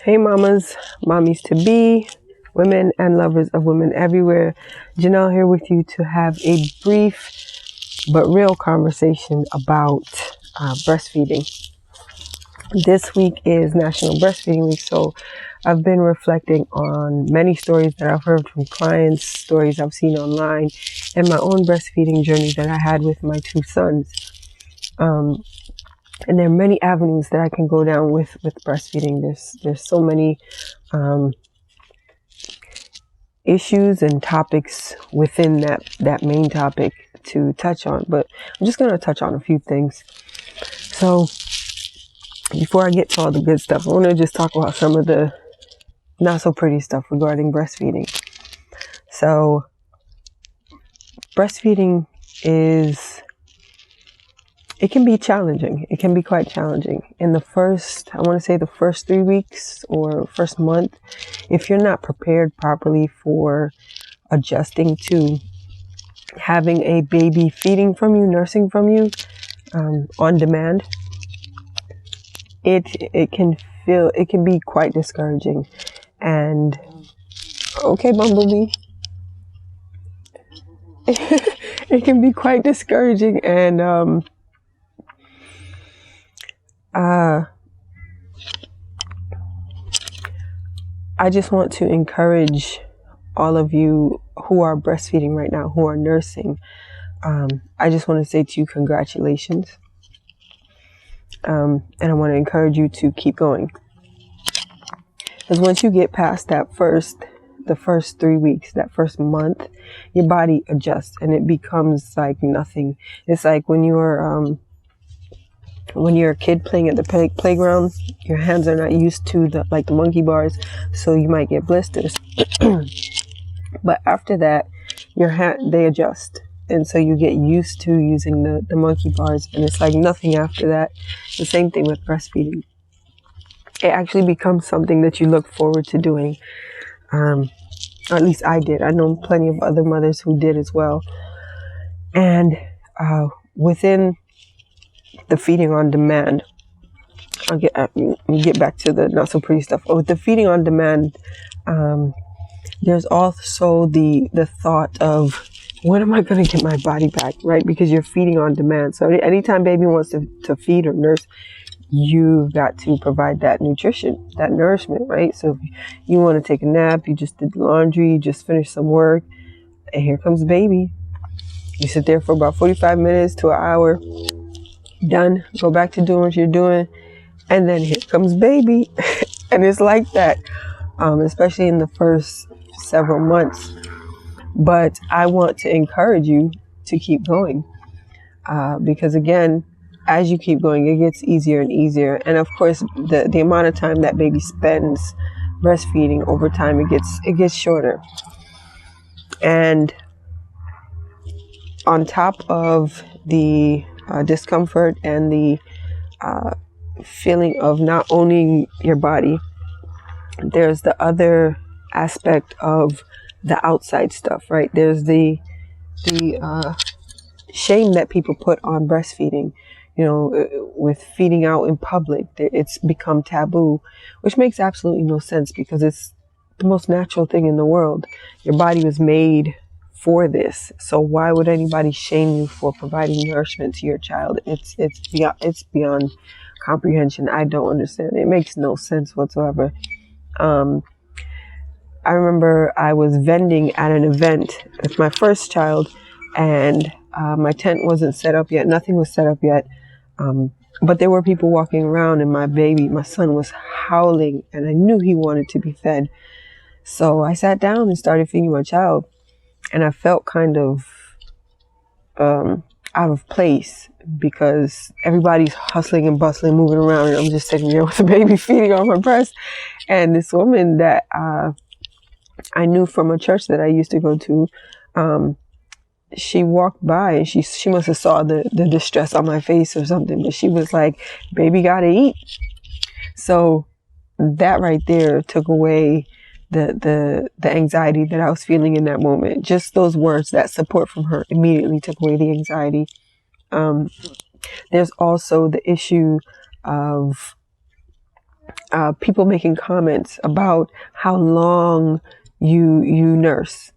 Hey mamas, mommies to be, women and lovers of women everywhere. Janelle here with you to have a brief but real conversation about breastfeeding. This week is National Breastfeeding Week, so I've been reflecting on many stories that I've heard from clients, stories I've seen online, and my own breastfeeding journey that I had with my two sons. And there are many avenues that I can go down with breastfeeding. There's so many issues and topics within that main topic to touch on, but I'm just going to touch on a few things. So before I get to all the good stuff, I want to just talk about some of the not so pretty stuff regarding breastfeeding. So breastfeeding it can be challenging. It can be quite challenging. In the first 3 weeks or first month, if you're not prepared properly for adjusting to having a baby feeding from you, nursing from you, on demand, it can be quite discouraging. And okay, Bumblebee. It can be quite discouraging, and I just want to encourage all of you who are breastfeeding right now, who are nursing. I just want to say to you, congratulations. And I want to encourage you to keep going. Because once you get past the first 3 weeks, that first month, your body adjusts and it becomes like nothing. It's like when you're a kid playing at the playground, your hands are not used to the monkey bars, so you might get blisters. But after that, they adjust, and so you get used to using the monkey bars, and it's like nothing after that. The same thing with breastfeeding. It actually becomes something that you look forward to doing. Or at least I did. I know plenty of other mothers who did as well. And within the feeding on demand, I'll get back to the not so pretty stuff. With the feeding on demand, there's also the thought of, when am I going to get my body back, right? Because you're feeding on demand. So anytime baby wants to feed or nurse, you've got to provide that nutrition, that nourishment, right? So if you want to take a nap, you just did the laundry, you just finished some work, and here comes baby. You sit there for about 45 minutes to an hour, done, go back to doing what you're doing, and then here comes baby. And it's like that, especially in the first several months. But I want to encourage you to keep going, because again, as you keep going, it gets easier and easier. And of course, the amount of time that baby spends breastfeeding over time, it gets shorter. And on top of the discomfort and the feeling of not owning your body, there's the other aspect of the outside stuff, right? There's the shame that people put on breastfeeding. With feeding out in public, it's become taboo, which makes absolutely no sense, because it's the most natural thing in the world. Your body was made for this, so why would anybody shame you for providing nourishment to your child? It's beyond comprehension. I don't understand. It makes no sense whatsoever. I remember I was vending at an event with my first child, and my tent wasn't set up yet. Nothing was set up yet. But there were people walking around, and my son was howling, and I knew he wanted to be fed. So I sat down and started feeding my child, and I felt kind of out of place, because everybody's hustling and bustling, moving around, and I'm just sitting there with a baby feeding on my breast. And this woman that I knew from a church that I used to go to, she walked by, and she must have saw the distress on my face or something, but she was like, "Baby gotta eat." So that right there took away the anxiety that I was feeling in that moment. Just those words, that support from her, immediately took away the anxiety. There's also the issue of people making comments about how long you nurse.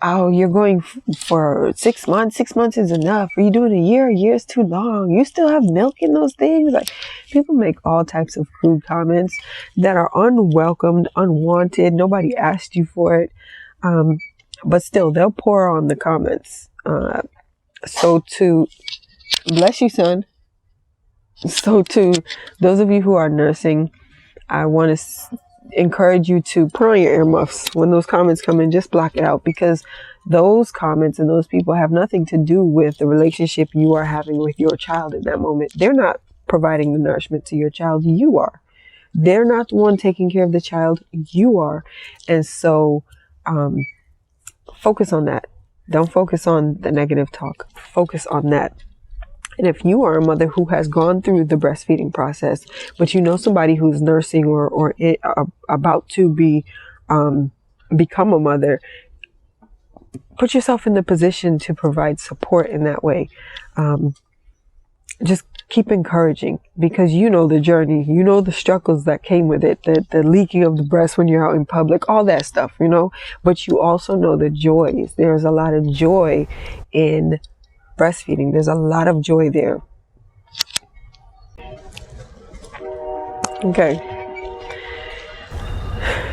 Oh, you're going for 6 months. 6 months is enough. Are you doing a year? A year is too long. You still have milk in those things. Like, people make all types of crude comments that are unwelcomed, unwanted. Nobody asked you for it. But still, they'll pour on the comments. So to bless you, son. So to those of you who are nursing, I want to encourage you to put on your earmuffs when those comments come in. Just block it out, because those comments and those people have nothing to do with the relationship you are having with your child in that moment. They're not providing the nourishment to your child. You are. They're not the one taking care of the child. You are. And so focus on that. Don't focus on the negative talk. Focus on that. And if you are a mother who has gone through the breastfeeding process, but you know somebody who's nursing or about to be become a mother, put yourself in the position to provide support in that way. Just keep encouraging, because you know the journey, you know the struggles that came with it, the leaking of the breast when you're out in public, all that stuff, you know. But you also know the joys. There's a lot of joy in breastfeeding. There's a lot of joy there. Okay.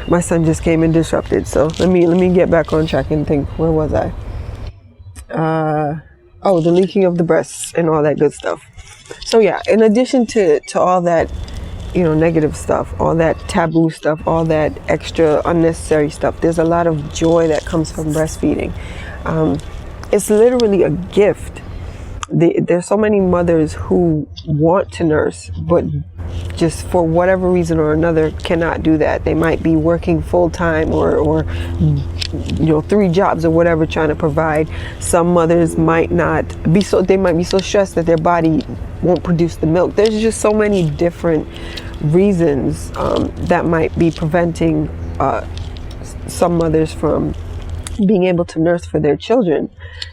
My son just came and disrupted, so let me get back on track and think, where was I? The leaking of the breasts and all that good stuff. So yeah, in addition to all that, you know, negative stuff, all that taboo stuff, all that extra unnecessary stuff, there's a lot of joy that comes from breastfeeding. It's literally a gift. There's so many mothers who want to nurse, but just for whatever reason or another cannot do that. They might be working full time or you know, 3 jobs or whatever, trying to provide. Some mothers might not be they might be so stressed that their body won't produce the milk. There's just so many different reasons that might be preventing some mothers from being able to nurse for their children.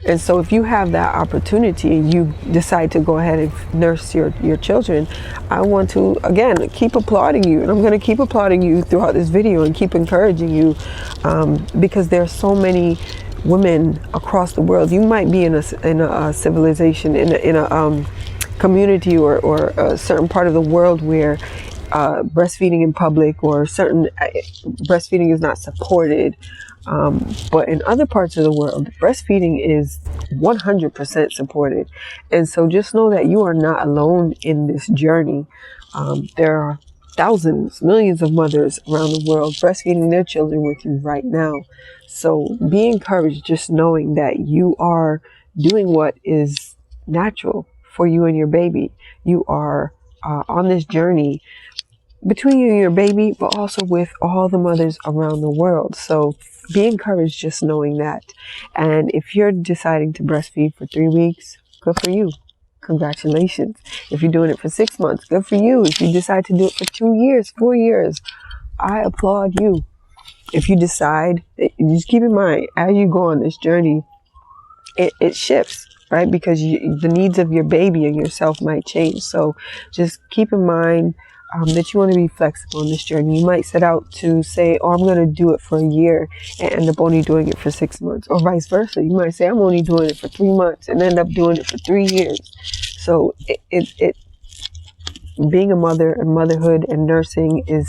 And so if you have that opportunity and you decide to go ahead and nurse your children, I want to, again, keep applauding you. And I'm going to keep applauding you throughout this video and keep encouraging you, because there are so many women across the world. You might be in a civilization, in a community or a certain part of the world where breastfeeding in public or certain breastfeeding is not supported. But in other parts of the world, breastfeeding is 100% supported. And so just know that you are not alone in this journey. There are thousands, millions of mothers around the world breastfeeding their children with you right now. So be encouraged, just knowing that you are doing what is natural for you and your baby. You are on this journey between you and your baby, but also with all the mothers around the world. So be encouraged just knowing that. And if you're deciding to breastfeed for 3 weeks, good for you. Congratulations. If you're doing it for 6 months, good for you. If you decide to do it for 2 years, 4 years, I applaud you. If you decide, just keep in mind, as you go on this journey, it shifts, right? Because the needs of your baby and yourself might change. So just keep in mind that you want to be flexible in this journey. You might set out to say, oh, I'm going to do it for a year and end up only doing it for 6 months, or vice versa. You might say, I'm only doing it for 3 months and end up doing it for 3 years. So being a mother and motherhood and nursing is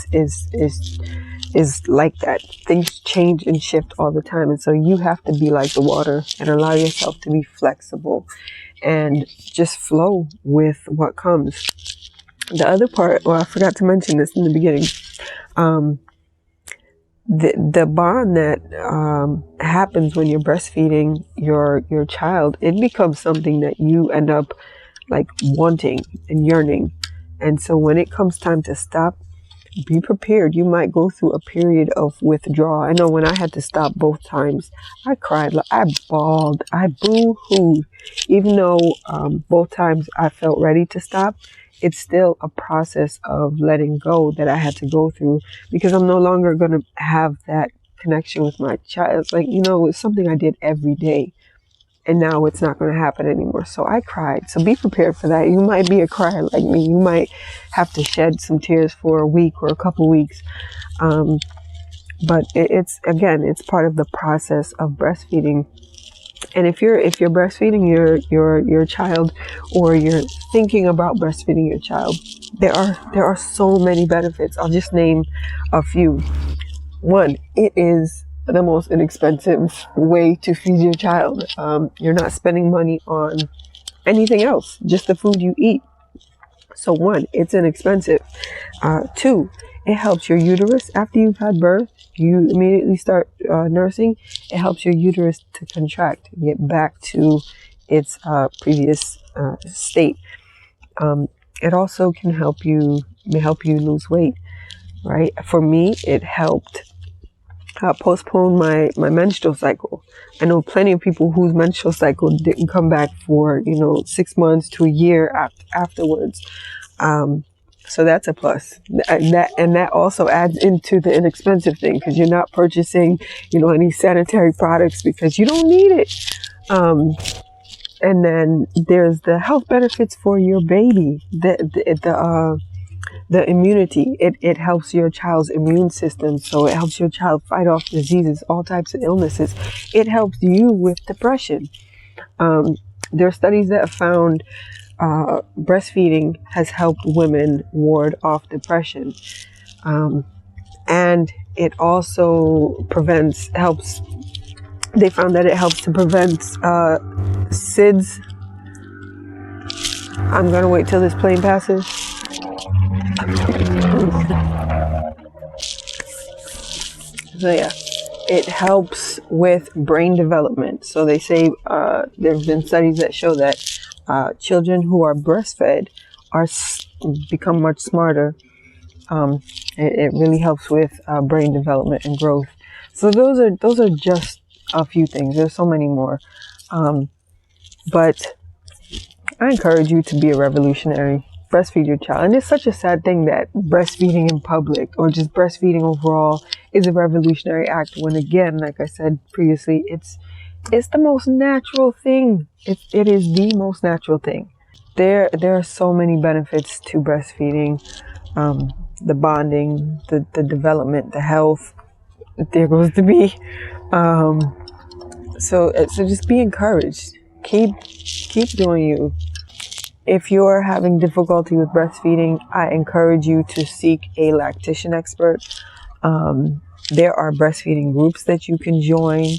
like that. Things change and shift all the time. And so you have to be like the water and allow yourself to be flexible and just flow with what comes. The other part, I forgot to mention this in the beginning, the bond that happens when you're breastfeeding your child, it becomes something that you end up like wanting and yearning. And so when it comes time to stop, be prepared. You might go through a period of withdrawal. I know when I had to stop both times, I cried, I bawled, I boo-hooed. Even though both times I felt ready to stop, it's still a process of letting go that I had to go through, because I'm no longer going to have that connection with my child. It's like, it's something I did every day. and now it's not going to happen anymore. So I cried. So be prepared for that. You might be a crier like me. You might have to shed some tears for a week or a couple weeks. But it's part of the process of breastfeeding. And if you're breastfeeding your child, or you're thinking about breastfeeding your child, there are so many benefits. I'll just name a few. One, it is the most inexpensive way to feed your child. You're not spending money on anything else, just the food you eat. So one, it's inexpensive. Two, it helps your uterus after you've had birth. You immediately start nursing. It helps your uterus to contract, get back to its previous state. It also can help you lose weight, right? For me, it helped postpone my menstrual cycle. I know plenty of people whose menstrual cycle didn't come back for 6 months to a year afterwards. So that's a plus. And that also adds into the inexpensive thing, because you're not purchasing any sanitary products because you don't need it. And then there's the health benefits for your baby. The immunity, it helps your child's immune system, so it helps your child fight off diseases, all types of illnesses. It helps you with depression. There are studies that have found breastfeeding has helped women ward off depression, and it also helps. They found that it helps to prevent SIDS. I'm gonna wait till this plane passes. So yeah, it helps with brain development. So they say there have been studies that show that children who are breastfed become much smarter. It really helps with brain development and growth. So those are just a few things. There's so many more, but I encourage you to be a revolutionary. Breastfeed your child. And it's such a sad thing that breastfeeding in public, or just breastfeeding overall, is a revolutionary act, when again, like I said previously, it's the most natural thing. It is the most natural thing. There are so many benefits to breastfeeding. The bonding, the development, the health. There goes the bee. So just be encouraged. Keep doing you. If you're having difficulty with breastfeeding, I encourage you to seek a lactation expert. There are breastfeeding groups that you can join.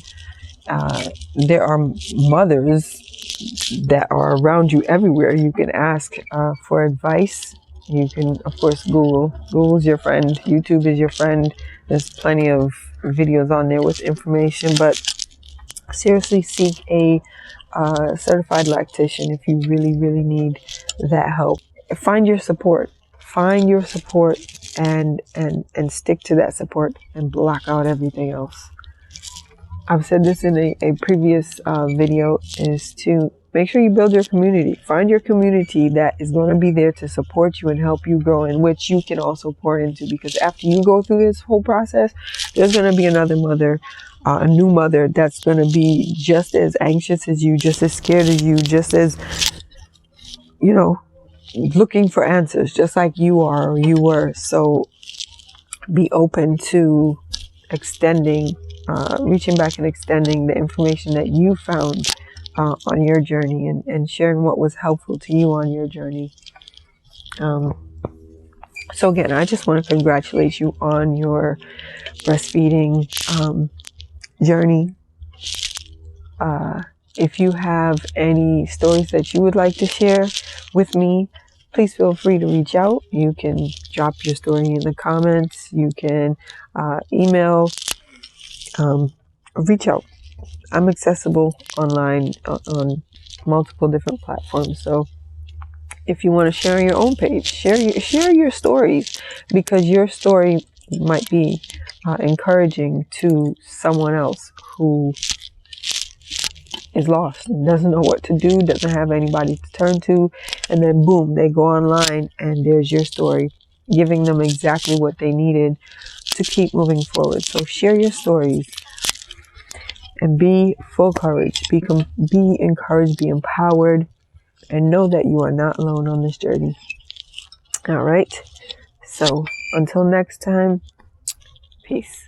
There are mothers that are around you everywhere. You can ask for advice. You can, of course, Google. Google's your friend. YouTube is your friend. There's plenty of videos on there with information, but seriously seek a certified lactation if you really, really need that help. Find your support. And stick to that support and block out everything else. I've said this in a previous video, is to make sure you build your community. Find your community that is going to be there to support you and help you grow, and which you can also pour into, because after you go through this whole process, there's going to be another mother, a new mother, that's going to be just as anxious as you, just as scared as you, just as, looking for answers, just like you are or you were. So be open to reaching back and extending the information that you found on your journey, and sharing what was helpful to you on your journey. So again, I just want to congratulate you on your breastfeeding journey. If you have any stories that you would like to share with me, please feel free to reach out. You can drop your story in the comments. You can email, reach out. I'm accessible online on multiple different platforms. So if you want to share on your own page, share your stories, because your story might be encouraging to someone else who is lost and doesn't know what to do, doesn't have anybody to turn to, and then boom, they go online and there's your story, giving them exactly what they needed to keep moving forward. So share your stories. and be full courage. Be encouraged, be empowered, and know that you are not alone on this journey. All right. So until next time, peace.